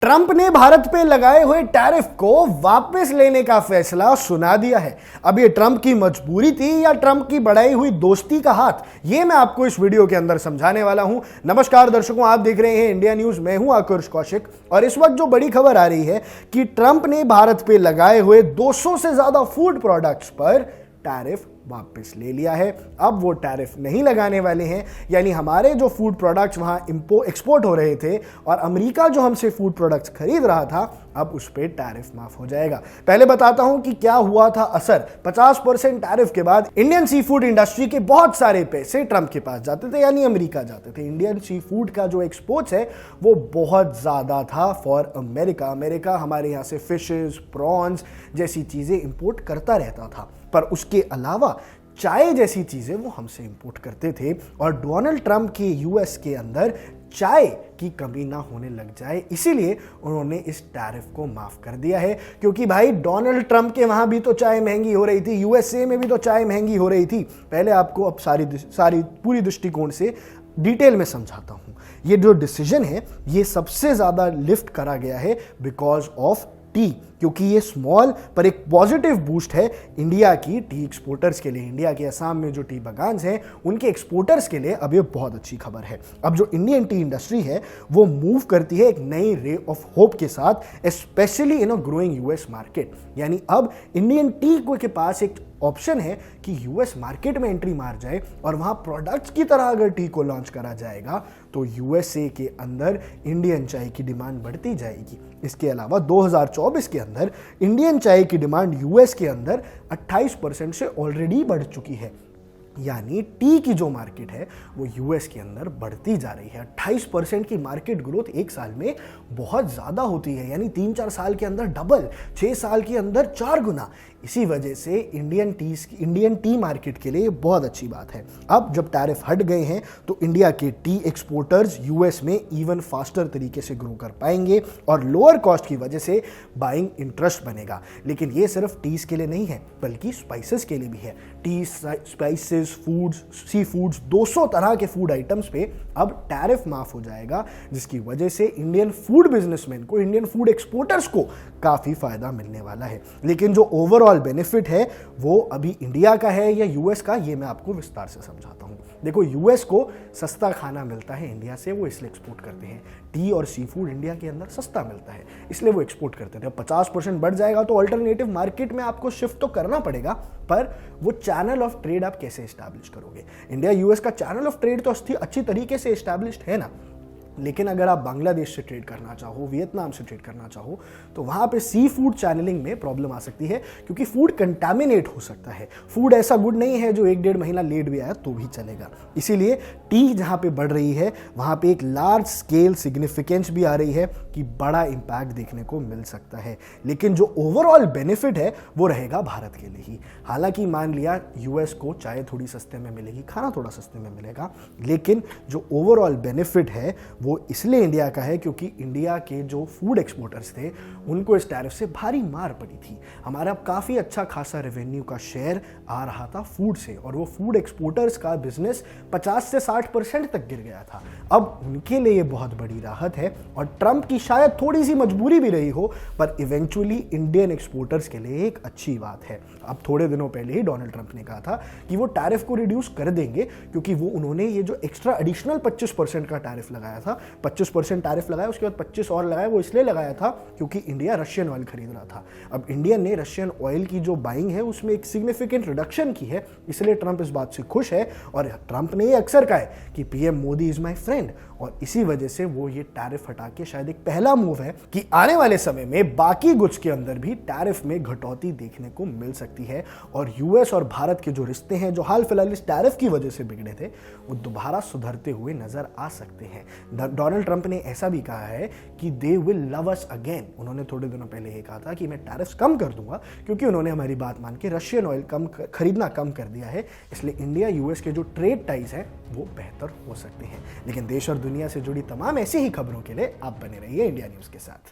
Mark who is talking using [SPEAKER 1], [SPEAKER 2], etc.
[SPEAKER 1] Trump ने भारत पे लगाए हुए टैरिफ को वापस लेने का फैसला सुना दिया है। अब ये ट्रंप की मजबूरी थी या ट्रंप की बढ़ाई हुई दोस्ती का हाथ, ये मैं आपको इस वीडियो के अंदर समझाने वाला हूं। नमस्कार दर्शकों, आप देख रहे हैं इंडिया न्यूज। मैं हूं आकुर्ष कौशिक और इस वक्त जो बड़ी खबर आ रही है कि ट्रंप ने भारत पे लगाए हुए 200 से ज्यादा फूड प्रोडक्ट्स पर टैरिफ वापस ले लिया है। अब वो टैरिफ नहीं लगाने वाले हैं, यानी हमारे जो फूड प्रोडक्ट्स वहां एक्सपोर्ट हो रहे थे और अमेरिका जो हमसे फूड प्रोडक्ट्स खरीद रहा था, अब उस पर टैरिफ माफ हो जाएगा। पहले बताता हूं कि क्या हुआ था असर। 50% टैरिफ के बाद इंडियन सी फूड इंडस्ट्री के बहुत सारे पैसे ट्रंप के पास जाते थे, यानी अमेरिका जाते थे। इंडियन सी फूड का जो एक्सपोर्ट्स है वो बहुत ज्यादा था फॉर अमेरिका। अमेरिका हमारे यहां से फिशेस, प्रॉन्स जैसी चीजें इंपोर्ट करता रहता था, पर उसके अलावा चाय जैसी चीजें वो हमसे इंपोर्ट करते थे। और डोनाल्ड ट्रंप के यूएस के अंदर चाय की कमी ना होने लग जाए, इसीलिए उन्होंने इस टैरिफ को माफ कर दिया है। क्योंकि भाई डोनाल्ड ट्रंप के वहां भी तो चाय महंगी हो रही थी, यूएसए में भी तो चाय महंगी हो रही थी। पहले आपको अब सारी पूरी दृष्टिकोण से डिटेल में समझाता हूं। ये जो डिसीजन है ये सबसे ज्यादा लिफ्ट करा गया है बिकॉज ऑफ टी, क्योंकि ये स्मॉल पर एक पॉजिटिव बूस्ट है इंडिया की टी एक्सपोर्टर्स के लिए। इंडिया के असम में जो टी बागान्स हैं उनके एक्सपोर्टर्स के लिए अब ये बहुत अच्छी खबर है। अब जो इंडियन टी इंडस्ट्री है वो मूव करती है एक नई रे ऑफ होप के साथ, specially in a growing US market. यानी अब इंडियन टी के पास एक ऑप्शन है कि यूएस मार्केट में एंट्री मार जाए और वहां प्रोडक्ट्स की तरह अगर टी को लॉन्च करा जाएगा तो यूएसए के अंदर इंडियन चाय की डिमांड बढ़ती जाएगी। इसके अलावा 2024 के अंदर इंडियन चाय की डिमांड यूएस के अंदर 28% से ऑलरेडी बढ़ चुकी है। यानी टी की जो मार्केट है वो यूएस के अंदर बढ़ती जा रही है। 28% की मार्केट ग्रोथ एक साल में बहुत ज्यादा होती है, यानी 3-4 साल के अंदर डबल, 6 साल के अंदर 4 गुना। इसी वजह से इंडियन टी मार्केट के लिए बहुत अच्छी बात है। अब जब टैरिफ हट गए हैं तो इंडिया के टी एक्सपोर्टर्स यूएस में इवन फास्टर तरीके से ग्रो कर पाएंगे और लोअर कॉस्ट की वजह से बाइंग इंटरेस्ट बनेगा। लेकिन ये सिर्फ टीज के लिए नहीं है बल्कि स्पाइसेस के लिए भी है। T, spices, foods, sea foods, 200 तरह के फूड आइटम्स पे अब टैरिफ माफ हो जाएगा, जिसकी वजह से इंडियन फूड बिजनेसमैन को, इंडियन फूड एक्सपोर्टर्स को काफी फायदा मिलने वाला है। लेकिन जो ओवरऑल बेनिफिट है वो अभी इंडिया का है या यूएस का, ये मैं आपको विस्तार से समझाता हूं। देखो, यूएस को सस्ता खाना मिलता है इंडिया से, वो इसलिए एक्सपोर्ट करते हैं। टी और सी फूड इंडिया के अंदर सस्ता मिलता है, इसलिए वो एक्सपोर्ट करते थे। 50% बढ़ जाएगा तो अल्टरनेटिव मार्केट में आपको शिफ्ट तो करना पड़ेगा, पर वो चैनल ऑफ ट्रेड आप कैसे एस्टैब्लिश करोगे? इंडिया यूएस का चैनल ऑफ ट्रेड तो अच्छी तरीके से एस्टैब्लिश्ड है ना। लेकिन अगर आप बांग्लादेश से ट्रेड करना चाहो, वियतनाम से ट्रेड करना चाहो, तो वहां पे सी फूड चैनलिंग में प्रॉब्लम आ सकती है, क्योंकि फूड कंटामिनेट हो सकता है। फूड ऐसा गुड नहीं है जो 1-1.5 महीना लेट भी आया तो भी चलेगा। इसीलिए टी जहां पे बढ़ रही है वहां पे एक लार्ज स्केल सिग्निफिकेंस भी आ रही है कि बड़ा इंपैक्ट देखने को मिल सकता है। लेकिन जो ओवरऑल बेनिफिट है वो रहेगा भारत के लिए ही। हालांकि मान लिया यूएस को चाय थोड़ी सस्ते में मिलेगी, खाना थोड़ा सस्ते में मिलेगा, लेकिन जो ओवरऑल बेनिफिट है वो इसलिए इंडिया का है क्योंकि इंडिया के जो फूड एक्सपोर्टर्स थे उनको इस टैरिफ से भारी मार पड़ी थी। हमारा काफी अच्छा खासा रेवेन्यू का शेयर आ रहा था फूड से, और वो फूड एक्सपोर्टर्स का बिजनेस 50 से 60% तक गिर गया था। अब उनके लिए ये बहुत बड़ी राहत है, और ट्रंप की शायद थोड़ी सी मजबूरी भी रही हो, पर इवेंचुअली इंडियन एक्सपोर्टर्स के लिए एक अच्छी बात है। अब थोड़े दिनों पहले ही डोनाल्ड ट्रंप ने कहा था कि वो टैरिफ को रिड्यूस कर देंगे, क्योंकि वो उन्होंने ये जो एक्स्ट्रा एडिशनल 25% का टैरिफ लगाया था, 25% टैरिफ लगाया, उसके बाद 25 और लगाया। वो इसलिए लगाया था क्योंकि इंडिया रशियन ऑयल खरीद रहा था। अब इंडिया ने रशियन ऑयल की जो बाइंग है उसमें एक सिग्निफिकेंट रिडक्शन की है, इसलिए ट्रंप इस बात से खुश है। और ट्रंप ने ये अक्सर कहा है कि PM Modi is my friend, और इसी वजह से वो ये टैरिफ हटा के शायद एक पहला मूव है कि आने वाले समय में बाकी गुड्स के अंदर भी टैरिफ में घटौती देखने को मिल सकती है। और यूएस और भारत के जो रिश्ते हैं जो हाल फिलहाल इस टैरिफ की वजह से बिगड़े थे, वो दोबारा सुधरते हुए नजर आ सकते हैं। डोनाल्ड ट्रंप ने ऐसा भी कहा है कि they will love us again. उन्होंने थोड़े दिनों पहले ये कहा था कि मैं टैरिफ्स कम कर दूंगा, क्योंकि उन्होंने हमारी बात मान के रशियन ऑयल खरीदना कम कर दिया है। इसलिए इंडिया यूएस के जो ट्रेड टाइज हैं वो बेहतर हो सकते हैं। लेकिन देश और दुनिया से जुड़ी तमाम ऐसी ही खबरों के लिए आप बने रहिए इंडिया न्यूज के साथ।